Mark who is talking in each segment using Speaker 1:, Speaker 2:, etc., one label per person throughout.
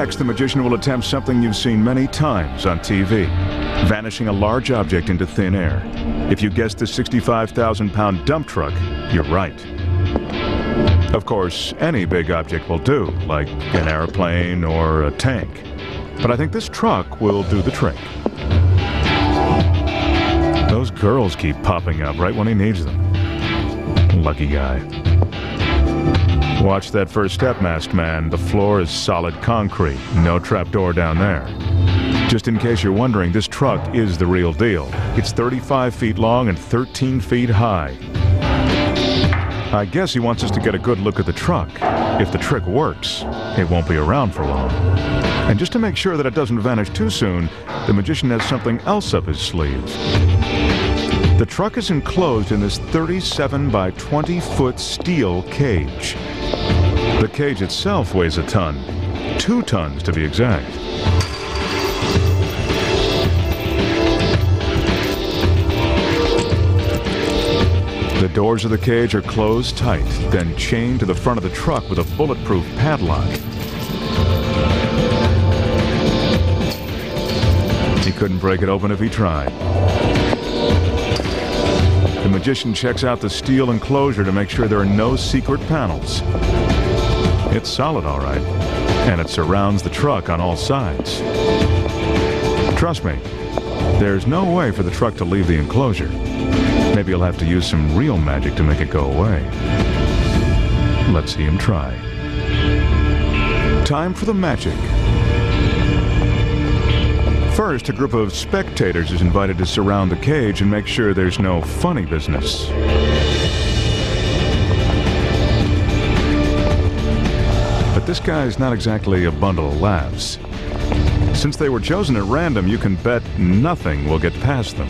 Speaker 1: Next, the magician will attempt something you've seen many times on TV, vanishing a large object into thin air. If you guessed the 65,000-pound dump truck, you're right. Of course, any big object will do, like an airplane or a tank. But I think this truck will do the trick. Those girls keep popping up right when he needs them. Lucky guy. Watch that first step, masked man. The floor is solid concrete. No trapdoor down there. Just in case you're wondering, this truck is the real deal. It's 35 feet long and 13 feet high. I guess he wants us to get a good look at the truck. If the trick works, it won't be around for long. And just to make sure that it doesn't vanish too soon, the magician has something else up his sleeve. The truck is enclosed in this 37 by 20-foot steel cage. The cage itself weighs a ton, 2 tons to be exact. The doors of the cage are closed tight, then chained to the front of the truck with a bulletproof padlock. He couldn't break it open if he tried. The magician checks out the steel enclosure to make sure there are no secret panels. It's solid, all right, and it surrounds the truck on all sides. Trust me, there's no way for the truck to leave the enclosure. Maybe you'll have to use some real magic to make it go away. Let's see him try. Time for the magic. First, a group of spectators is invited to surround the cage and make sure there's no funny business. But this guy's not exactly a bundle of laughs. Since they were chosen at random, you can bet nothing will get past them.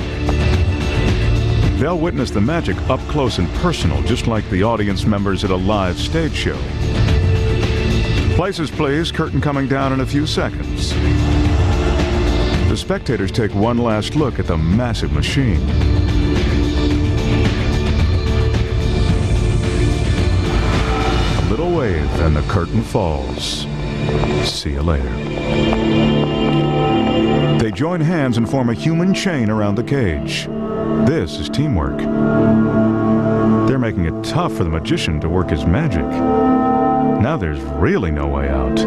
Speaker 1: They'll witness the magic up close and personal, just like the audience members at a live stage show. Places, please. Curtain coming down in a few seconds. The spectators take one last look at the massive machine. A little wave and the curtain falls. See you later. They join hands and form a human chain around the cage. This is teamwork. They're making it tough for the magician to work his magic. Now there's really no way out.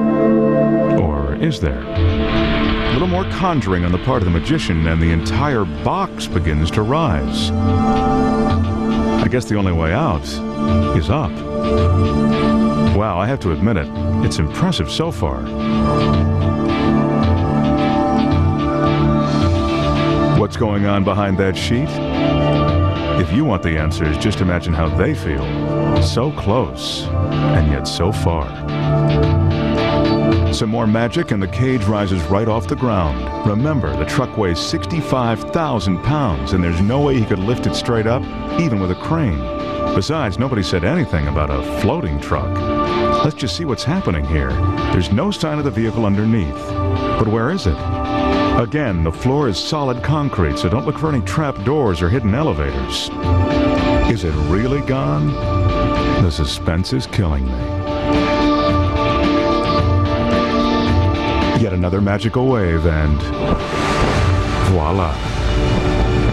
Speaker 1: Or is there? A little more conjuring on the part of the magician and the entire box begins to rise. I guess the only way out is up. Wow, I have to admit it. It's impressive so far. What's going on behind that sheet? If you want the answers, just imagine how they feel. So close, and yet so far. Some more magic and the cage rises right off the ground. Remember, the truck weighs 65,000 pounds, and there's no way he could lift it straight up, even with a crane. Besides, nobody said anything about a floating truck. Let's just see what's happening here. There's no sign of the vehicle underneath. But where is it? Again, the floor is solid concrete, so don't look for any trap doors or hidden elevators. Is it really gone? The suspense is killing me. Yet another magical wave and voila.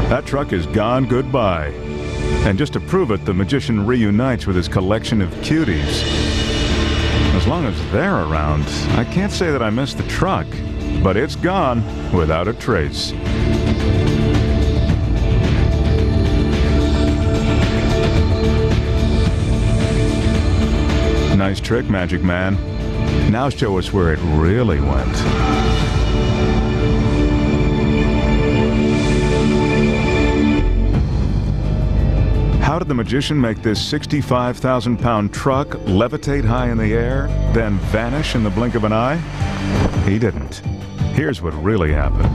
Speaker 1: That truck is gone goodbye. And just to prove it, the magician reunites with his collection of cuties. As long as they're around, I can't say that I miss the truck. But it's gone without a trace. Nice trick, Magic Man. Now show us where it really went. How did the magician make this 65,000-pound truck levitate high in the air, then vanish in the blink of an eye? He didn't. Here's what really happened.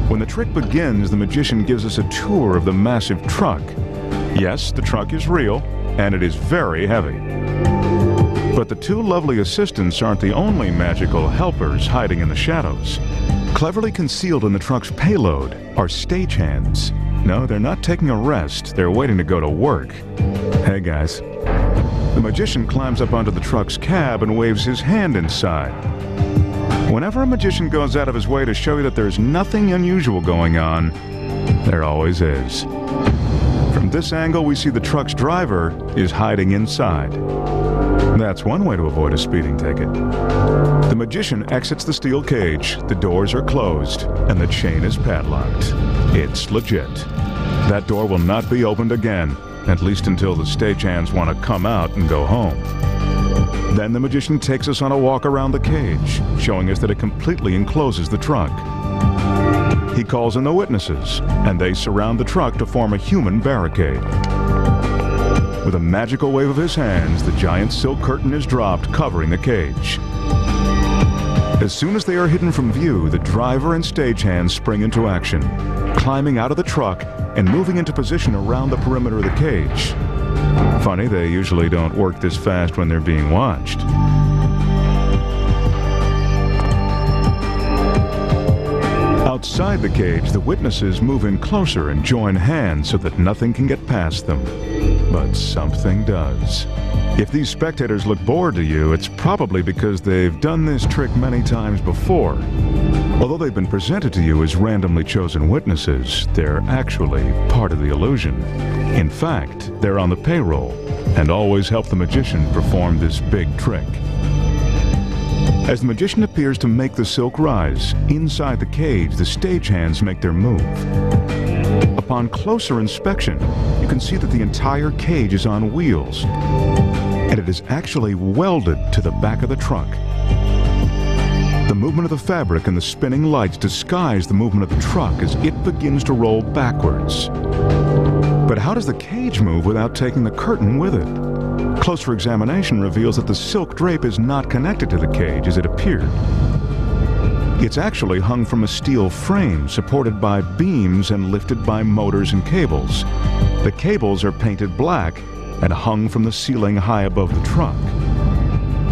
Speaker 1: When the trick begins, the magician gives us a tour of the massive truck. Yes, the truck is real, and it is very heavy. But the two lovely assistants aren't the only magical helpers hiding in the shadows. Cleverly concealed in the truck's payload are stagehands. No, they're not taking a rest. They're waiting to go to work. Hey, guys. The magician climbs up onto the truck's cab and waves his hand inside. Whenever a magician goes out of his way to show you that there's nothing unusual going on, there always is. From this angle, we see the truck's driver is hiding inside. That's one way to avoid a speeding ticket. The magician exits the steel cage, the doors are closed, and the chain is padlocked. It's legit. That door will not be opened again, at least until the stagehands want to come out and go home. Then the magician takes us on a walk around the cage, showing us that it completely encloses the truck. He calls in the witnesses, and they surround the truck to form a human barricade. With a magical wave of his hands, the giant silk curtain is dropped, covering the cage. As soon as they are hidden from view, the driver and stagehands spring into action, climbing out of the truck and moving into position around the perimeter of the cage. Funny, they usually don't work this fast when they're being watched. Outside the cage, the witnesses move in closer and join hands so that nothing can get past them. But something does. If these spectators look bored to you, it's probably because they've done this trick many times before. Although they've been presented to you as randomly chosen witnesses, they're actually part of the illusion. In fact, they're on the payroll and always help the magician perform this big trick. As the magician appears to make the silk rise, inside the cage, the stagehands make their move. Upon closer inspection, you can see that the entire cage is on wheels, and it is actually welded to the back of the truck. The movement of the fabric and the spinning lights disguise the movement of the truck as it begins to roll backwards. But how does the cage move without taking the curtain with it? Closer examination reveals that the silk drape is not connected to the cage as it appeared. It's actually hung from a steel frame supported by beams and lifted by motors and cables. The cables are painted black and hung from the ceiling high above the truck.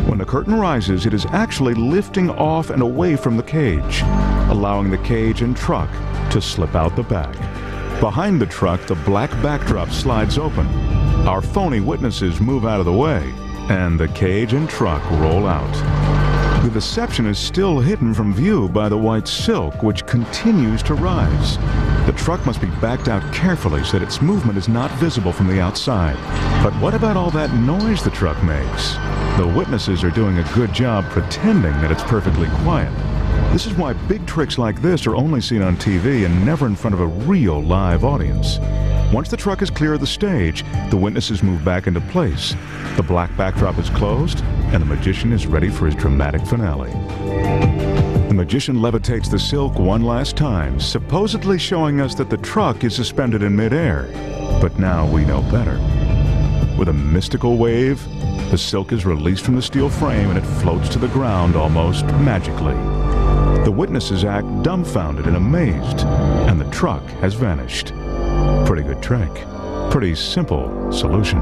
Speaker 1: When the curtain rises, it is actually lifting off and away from the cage, allowing the cage and truck to slip out the back. Behind the truck, the black backdrop slides open. Our phony witnesses move out of the way, and the cage and truck roll out. The deception is still hidden from view by the white silk, which continues to rise. The truck must be backed out carefully so that its movement is not visible from the outside. But what about all that noise the truck makes? The witnesses are doing a good job pretending that it's perfectly quiet. This is why big tricks like this are only seen on TV and never in front of a real live audience. Once the truck is clear of the stage, the witnesses move back into place. The black backdrop is closed, and the magician is ready for his dramatic finale. The magician levitates the silk one last time, supposedly showing us that the truck is suspended in midair. But now we know better. With a mystical wave, the silk is released from the steel frame and it floats to the ground almost magically. The witnesses act dumbfounded and amazed, and the truck has vanished. Pretty good trick. Pretty simple solution.